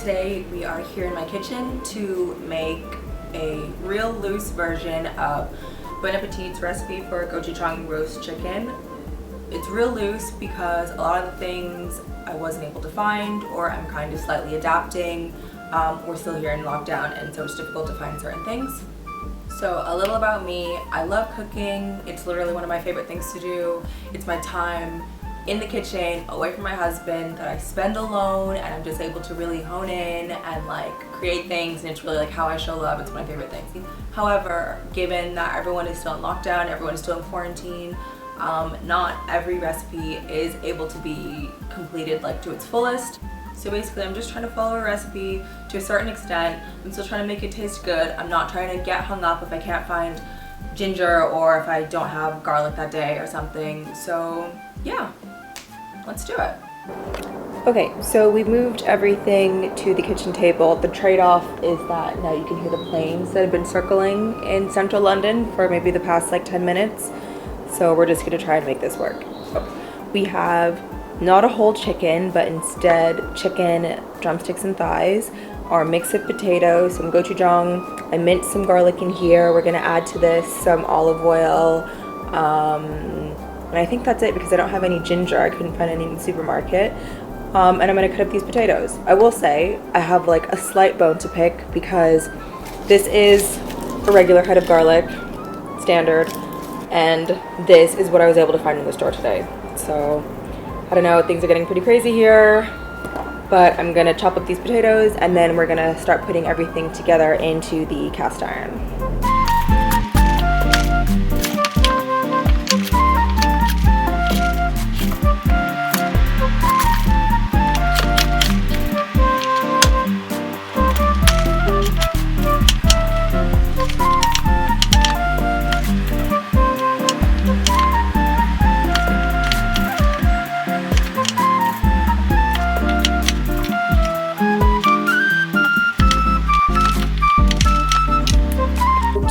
Today we are here in my kitchen to make a real loose version of Bon Appetit's recipe for Gochujang roast chicken. It's real loose because a lot of the things I wasn't able to find, or I'm kind of slightly adapting. We're still here in lockdown, and so it's difficult to find certain things. So a little about me: I love cooking. It's literally one of my favorite things to do. It's my time in the kitchen away from my husband that I spend alone, and I'm just able to really hone in and like create things, and it's really like how I show love. It's my favorite thing. However, given that everyone is still in lockdown, everyone is still in quarantine, not every recipe is able to be completed like to its fullest. So basically I'm just trying to follow a recipe to a certain extent. I'm still trying to make it taste good. I'm not trying to get hung up if I can't find ginger or if I don't have garlic that day or something. So yeah, let's do it. Okay, so we moved everything to the kitchen table. The trade-off is that now you can hear the planes that have been circling in central London for maybe the past like 10 minutes. So we're just gonna try and make this work. So we have not a whole chicken, but instead chicken, drumsticks and thighs, our mix of potatoes, some gochujang. I minced some garlic in here. We're gonna add to this some olive oil, and I think that's it because I don't have any ginger. I couldn't find any in the supermarket. And I'm gonna cut up these potatoes. I will say I have like a slight bone to pick because this is a regular head of garlic, standard, and this is what I was able to find in the store today. So I don't know, things are getting pretty crazy here, but I'm gonna chop up these potatoes and then we're gonna start putting everything together into the cast iron.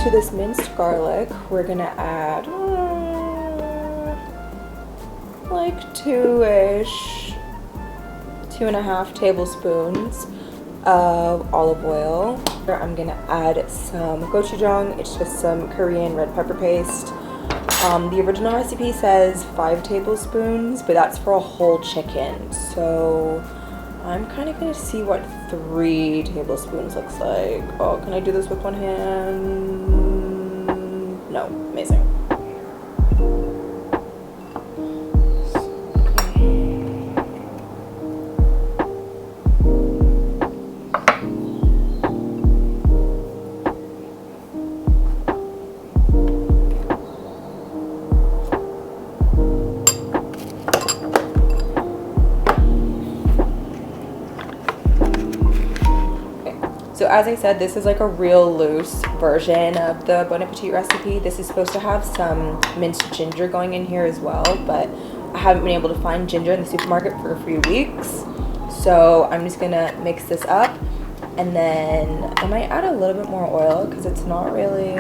To this minced garlic, we're gonna add like 2.5 tablespoons of olive oil. I'm gonna add some gochujang. It's just some Korean red pepper paste. The original recipe says 5 tablespoons, but that's for a whole chicken. So I'm kind of gonna see what 3 tablespoons looks like. Oh, can I do this with one hand? No, amazing. So as I said, this is like a real loose version of the Bon Appetit recipe. This is supposed to have some minced ginger going in here as well, but I haven't been able to find ginger in the supermarket for a few weeks. So I'm just gonna mix this up, and then I might add a little bit more oil because it's not really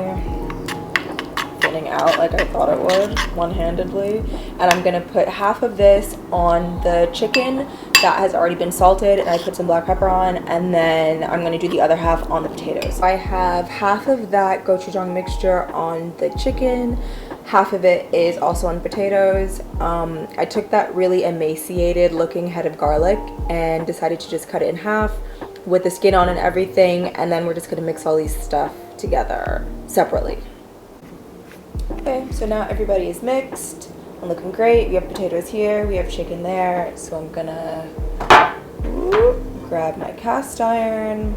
getting out like I thought it would one-handedly. And I'm gonna put half of this on the chicken that has already been salted, and I put some black pepper on, and then I'm gonna do the other half on the potatoes. I have half of that gochujang mixture on the chicken, half of it is also on potatoes. I took that really emaciated looking head of garlic and decided to just cut it in half with the skin on and everything, and then we're just gonna mix all these stuff together separately. Okay, so now everybody is mixed and looking great. We have potatoes here, we have chicken there, so I'm gonna grab my cast iron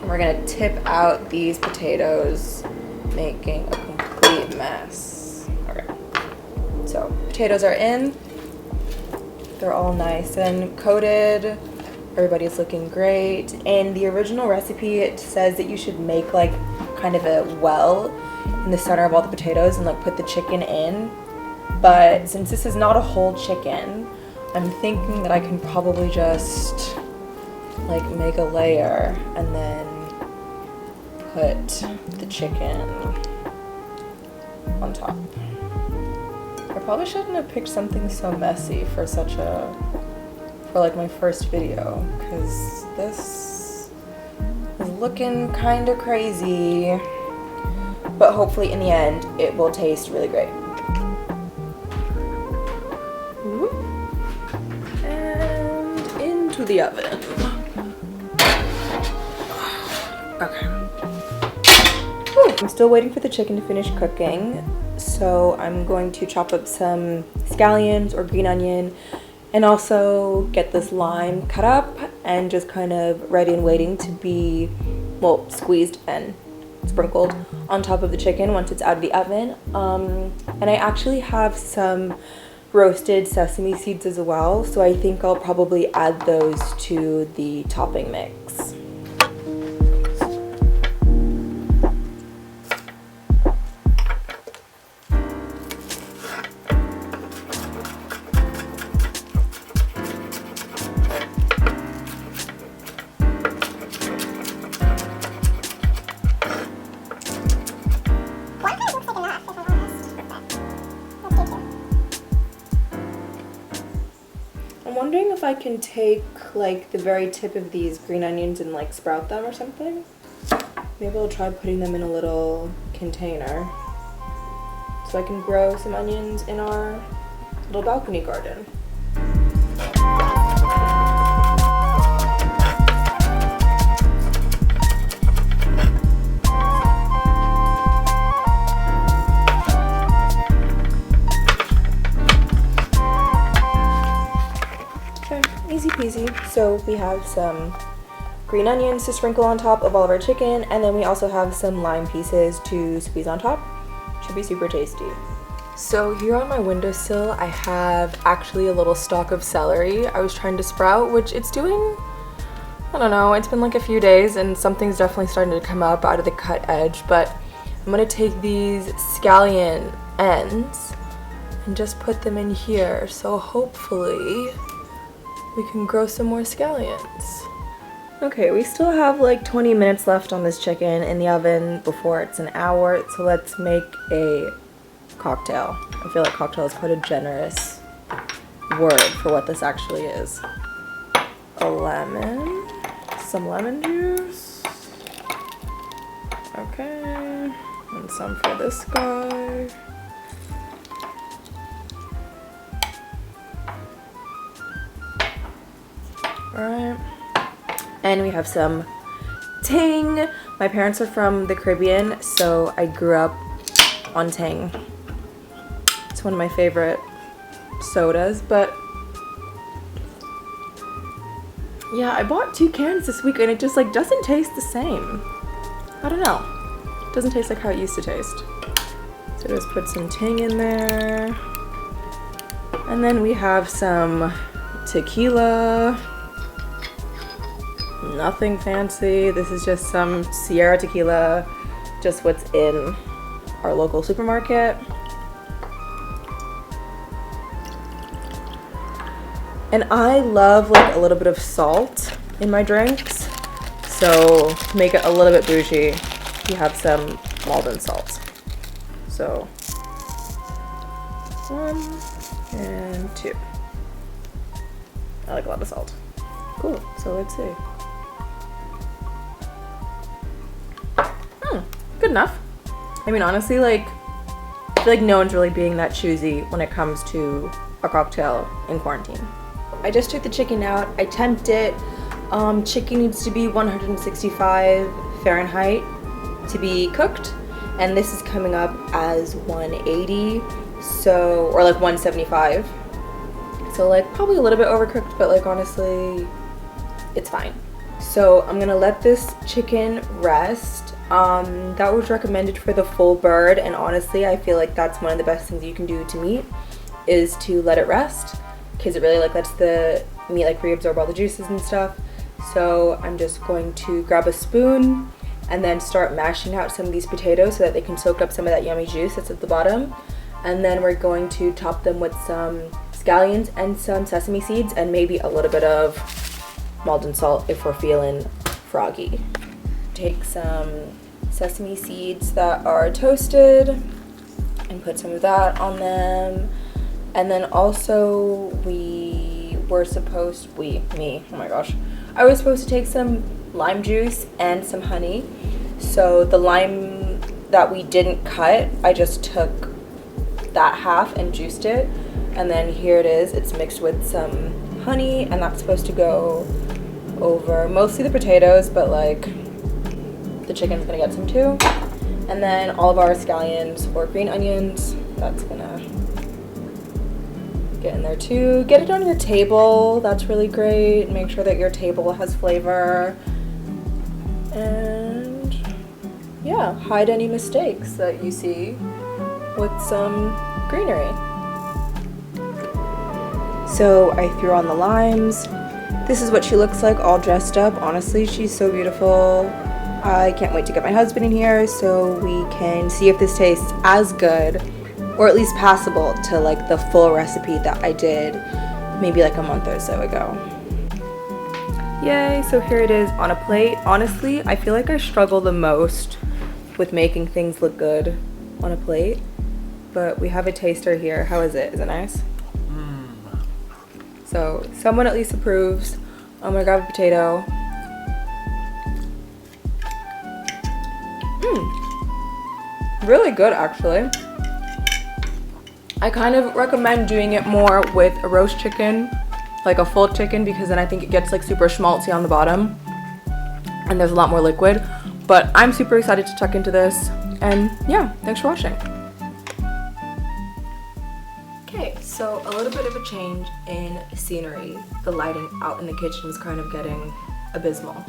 and we're gonna tip out these potatoes, making a complete mess. Okay, so potatoes are in, they're all nice and coated, everybody's looking great. In the original recipe it says that you should make like kind of a well in the center of all the potatoes and like put the chicken in. But since this is not a whole chicken, I'm thinking that I can probably just like make a layer and then put the chicken on top. I probably shouldn't have picked something so messy for such a for like my first video, because this is looking kind of crazy, but hopefully in the end it will taste really great. And into the oven. Okay. I'm still waiting for the chicken to finish cooking, so I'm going to chop up some scallions or green onion and also get this lime cut up and just kind of ready and waiting to be, well, squeezed and sprinkled on top of the chicken once it's out of the oven. And I actually have some roasted sesame seeds as well, so I think I'll probably add those to the topping mix. I'm wondering if I can take like the very tip of these green onions and like sprout them or something. Maybe I'll try putting them in a little container so I can grow some onions in our little balcony garden. Easy peasy. So we have some green onions to sprinkle on top of all of our chicken, and then we also have some lime pieces to squeeze on top. Should be super tasty. So here on my windowsill I have actually a little stalk of celery I was trying to sprout, which it's doing, I don't know, it's been like a few days and something's definitely starting to come up out of the cut edge, but I'm gonna take these scallion ends and just put them in here, so hopefully we can grow some more scallions. Okay, we still have like 20 minutes left on this chicken in the oven before it's an hour, so let's make a cocktail. I feel like cocktail is quite a generous word for what this actually is. A lemon, some lemon juice, okay, and some for this guy. Alright, and we have some Tang. My parents are from the Caribbean, so I grew up on Tang. It's one of my favorite sodas, but yeah, I bought 2 cans this week and it just like doesn't taste the same. I don't know. It doesn't taste like how it used to taste. So just put some Tang in there. And then we have some tequila. Nothing fancy. This is just some Sierra tequila, just what's in our local supermarket. And I love like a little bit of salt in my drinks, so to make it a little bit bougie, you have some Maldon salt. So 1 and 2. I like a lot of salt. Cool, so let's see. Good enough. I mean, honestly, like, I feel like no one's really being that choosy when it comes to a cocktail in quarantine. I just took the chicken out. I temped it. Chicken needs to be 165 Fahrenheit to be cooked, and this is coming up as 180, so, or like 175. So like probably a little bit overcooked, but like honestly, it's fine. So I'm gonna let this chicken rest. That was recommended for the full bird, and honestly I feel like that's one of the best things you can do to meat, is to let it rest, because it really like lets the meat like reabsorb all the juices and stuff. So I'm just going to grab a spoon and then start mashing out some of these potatoes so that they can soak up some of that yummy juice that's at the bottom, and then we're going to top them with some scallions and some sesame seeds and maybe a little bit of Maldon salt if we're feeling froggy. Take some sesame seeds that are toasted and put some of that on them, and then also we oh my gosh. I was supposed to take some lime juice and some honey. So the lime that we didn't cut, I just took that half and juiced it. And then here it is, it's mixed with some honey, and that's supposed to go over mostly the potatoes, but like the chicken's gonna get some too. And then all of our scallions or green onions, that's gonna get in there too. Get it on your table, that's really great. Make sure that your table has flavor. And yeah, hide any mistakes that you see with some greenery. So I threw on the limes. This is what she looks like all dressed up. Honestly, she's so beautiful. I can't wait to get my husband in here so we can see if this tastes as good, or at least passable to like the full recipe that I did maybe like a month or so ago. Yay, so here it is on a plate. Honestly, I feel like I struggle the most with making things look good on a plate, but we have a taster here. How is it? Is it nice? So someone at least approves. I'm gonna grab a potato. Really good, actually. I kind of recommend doing it more with a roast chicken, like a full chicken, because then I think it gets like super schmaltzy on the bottom and there's a lot more liquid. But I'm super excited to tuck into this, and yeah, thanks for watching. Okay, so a little bit of a change in scenery. The lighting out in the kitchen is kind of getting abysmal.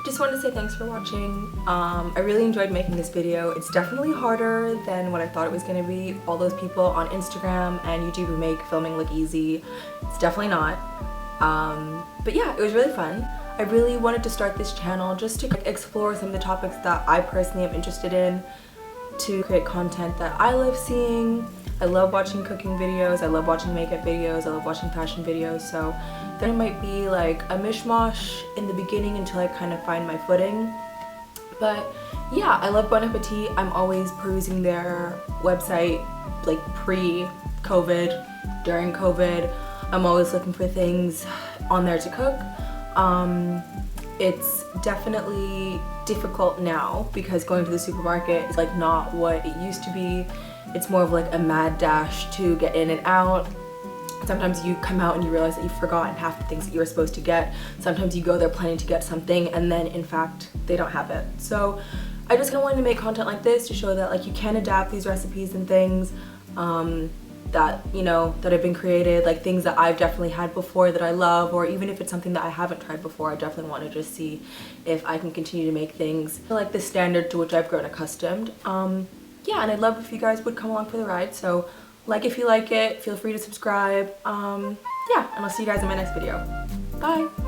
Just wanted to say thanks for watching. I really enjoyed making this video. It's definitely harder than what I thought it was going to be. All those people on Instagram and YouTube who make filming look easy, it's definitely not. But yeah, it was really fun. I really wanted to start this channel just to explore some of the topics that I personally am interested in, to create content that I love seeing. I love watching cooking videos, I love watching makeup videos, I love watching fashion videos, so there might be like a mishmash in the beginning until I kind of find my footing. But yeah, I love Bon Appetit. I'm always perusing their website like pre-COVID, during COVID. I'm always looking for things on there to cook. It's definitely difficult now because going to the supermarket is like not what it used to be. It's more of like a mad dash to get in and out. Sometimes you come out and you realize that you've forgotten half the things that you were supposed to get. Sometimes you go there planning to get something and then in fact they don't have it. So I just kind of wanted to make content like this to show that like you can adapt these recipes and things that, you know, that have been created, like things that I've definitely had before that I love, or even if it's something that I haven't tried before, I definitely want to just see if I can continue to make things like the standard to which I've grown accustomed. Yeah, and I'd love if you guys would come along for the ride, so like if you like it, feel free to subscribe. Yeah, and I'll see you guys in my next video. Bye!